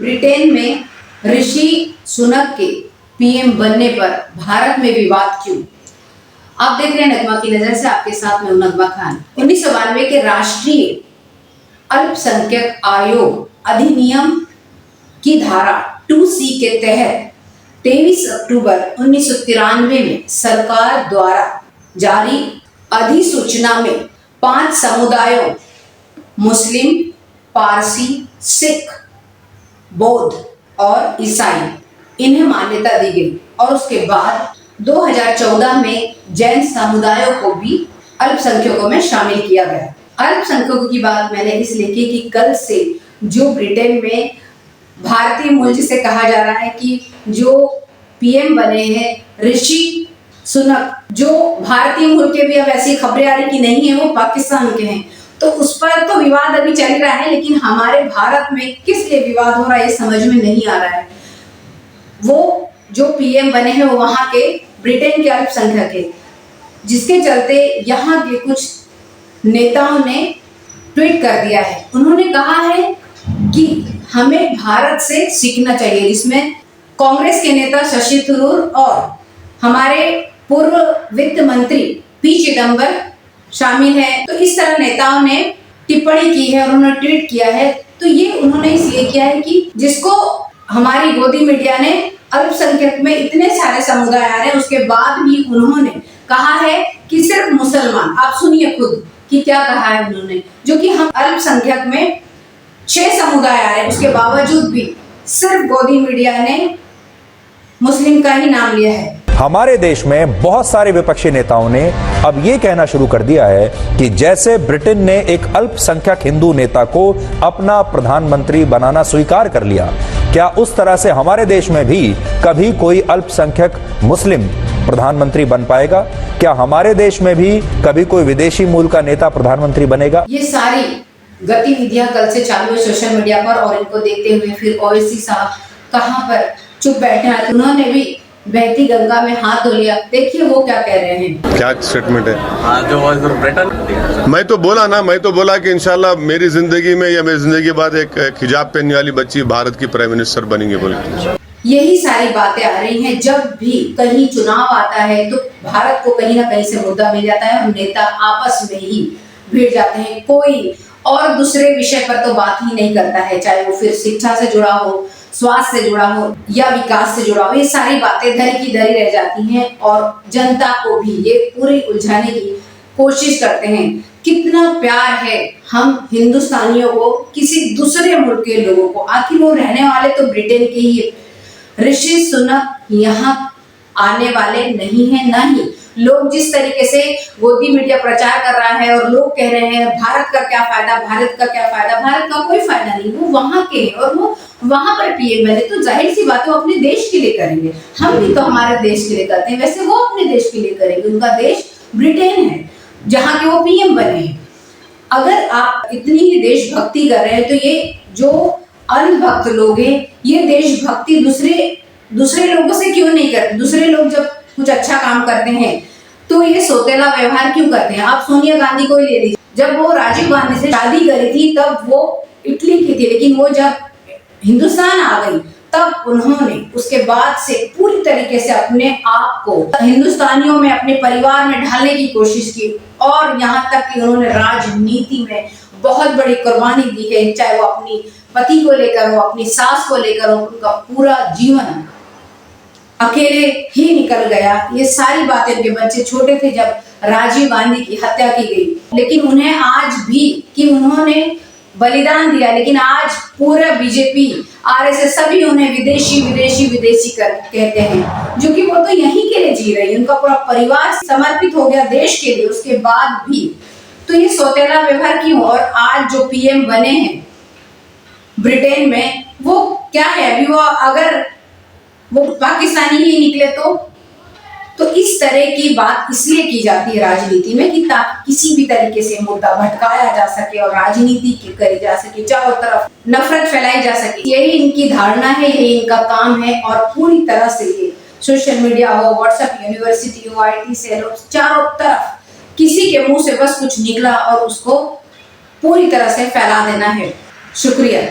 Britain में ऋषि सुनक के PM बनने पर भारत में विवाद क्यों? आप देख रहे हैं नगमा की नजर से, आपके साथ में नगमा खान। 1992 के राष्ट्रीय अल्पसंख्यक आयोग अधिनियम की धारा 2C के तहत 23 अक्टूबर 1993 में सरकार द्वारा जारी अधिसूचना में 5 समुदायों मुस्लिम, पारसी, सिख, बौद्ध और ईसाई इन्हें मान्यता दी गई और उसके बाद 2014 में जैन समुदायों को भी अल्पसंख्यकों में शामिल किया गया। अल्पसंख्यकों की बात मैंने इसलिए की कि कल से जो ब्रिटेन में भारतीय मूल जिसे कहा जा रहा है कि जो पीएम बने हैं ऋषि सुनक, जो भारतीय मूल के भी अब ऐसी खबरें आ रही कि नहीं है, वो पाकिस्तान के हैं, तो उस पर तो विवाद अभी चल रहा है। लेकिन हमारे भारत में किस लिए विवाद हो रहा है ये समझ में नहीं आ रहा है। वो जो पीएम बने हैं वो वहां के ब्रिटेन के अल्पसंख्यक है, जिसके चलते यहाँ के कुछ नेताओं ने ट्वीट कर दिया है। उन्होंने कहा है कि हमें भारत से सीखना चाहिए, जिसमें कांग्रेस के नेता शशि थरूर और हमारे पूर्व वित्त मंत्री पी चिदंबरम शामिल है। तो इस तरह नेताओं ने टिप्पणी की है और उन्होंने ट्वीट किया है। तो ये उन्होंने इसलिए किया है कि जिसको हमारी गोदी मीडिया ने अल्पसंख्यक में इतने सारे समुदाय आ रहे हैं, उसके बाद भी उन्होंने कहा है कि सिर्फ मुसलमान, आप सुनिए खुद कि क्या कहा है उन्होंने, जो कि हम अल्पसंख्यक में 6 समुदाय आ रहे हैं, उसके बावजूद भी सिर्फ गोदी मीडिया ने मुस्लिम का ही नाम लिया है। हमारे देश में बहुत सारे विपक्षी नेताओं ने अब ये कहना शुरू कर दिया है कि जैसे ब्रिटेन ने एक अल्पसंख्यक हिंदू नेता को अपना प्रधानमंत्री बनाना स्वीकार कर लिया, क्या उस तरह से हमारे देश में भी कभी कोई अल्पसंख्यक मुस्लिम प्रधानमंत्री बन पाएगा? क्या हमारे देश में भी कभी कोई विदेशी मूल का नेता प्रधानमंत्री बनेगा? ये सारी गतिविधियां कल से चालू है सोशल मीडिया पर, और इनको देखते हुए फिर ओवैसी साहब कहां पर चुप बैठे हैं। उन्होंने भी बहती गंगा में हाथ धो लिया। देखिए वो क्या कह रहे हैं। क्या स्टेटमेंट है? जो ब्रिटेन, मैं तो बोला कि इंशाल्लाह मेरी जिंदगी में या मेरी जिंदगी के बाद एक हिजाब पहनने वाली बच्ची भारत की प्राइम मिनिस्टर बनेंगे बोल के। यही सारी बातें आ रही हैं। जब भी कहीं चुनाव आता है तो भारत को कहीं ना कहीं से मुद्दा मिल जाता है और नेता आपस में ही भिड़ जाते हैं। कोई और दूसरे विषय पर तो बात ही नहीं करता है, चाहे वो फिर शिक्षा से जुड़ा हो, स्वास्थ्य से जुड़ा हो या विकास से जुड़ा हो। ये सारी बातें धरी की धरी रह जाती हैं और जनता को भी ये पूरी उलझाने की कोशिश करते हैं। कितना प्यार है हम हिंदुस्तानियों को किसी दूसरे मुल्क के लोगों को, आखिर वो रहने वाले तो ब्रिटेन के ही। ऋषि सुनक यहाँ आने वाले नहीं है, ना ही लोग जिस तरीके से गोदी मीडिया प्रचार कर रहा है और लोग कह रहे हैं भारत का क्या फायदा, भारत का क्या फायदा, भारत का कोई फायदा नहीं। वो वहां के हैं और वो वहां पर पीएम बने, तो जाहिर सी बात है वो अपने देश के लिए करेंगे। हम भी तो हमारे देश के लिए करते हैं, वैसे वो अपने देश के लिए करेंगे। उनका देश ब्रिटेन है जहाँ के वो पीएम बने हैं। अगर आप इतनी ही देशभक्ति कर रहे हैं तो ये जो अंधभक्त लोग हैं ये देशभक्ति दूसरे लोगों से क्यों नहीं करते? दूसरे लोग जब कुछ अच्छा काम करते हैं तो ये सोतेला व्यवहार क्यों करते हैं? आप सोनिया गांधी को ही ले लीजिए, जब वो राजीव गांधी से शादी करी थी तब वो इटली की थी, लेकिन वो जब हिंदुस्तान आ गई तब उन्होंने उसके बाद से पूरी तरीके से अपने आप को हिंदुस्तानियों में, अपने परिवार में ढालने की कोशिश की और यहाँ तक कि उन्होंने राजनीति में बहुत बड़ी कुर्बानी दी है। चाहे वो अपनी पति को लेकर हो, अपनी सास को लेकर हो, उनका पूरा जीवन अकेले ही निकल गया। ये सारी बातें, उनके बच्चे छोटे थे जब राजीव गांधी की हत्या की गई, लेकिन उन्हें आज भी कि उन्होंने बलिदान दिया, लेकिन आज पूरा बीजेपी, आरएसएस सभी उन्हें विदेशी विदेशी विदेशी कर कहते हैं, जो कि वो तो यहीं के लिए जी रही है। उनका पूरा परिवार समर्पित हो गया देश के लिए, उसके बाद भी तो ये सौतेला व्यवहार क्यों? और आज जो पीएम बने हैं ब्रिटेन में वो क्या है? अभी वो अगर वो पाकिस्तानी ही निकले तो इस तरह की बात इसलिए की जाती है राजनीति में कि ताकि किसी भी तरीके से मुद्दा भटकाया जा सके और राजनीति करी जा सके, चारों तरफ नफरत फैलाई जा सके। यही इनकी धारणा है, यही इनका काम है और पूरी तरह से ये सोशल मीडिया हो, व्हाट्सएप यूनिवर्सिटी हो, IT सेल हो, चारों तरफ किसी के मुंह से बस कुछ निकला और उसको पूरी तरह से फैला देना है। शुक्रिया।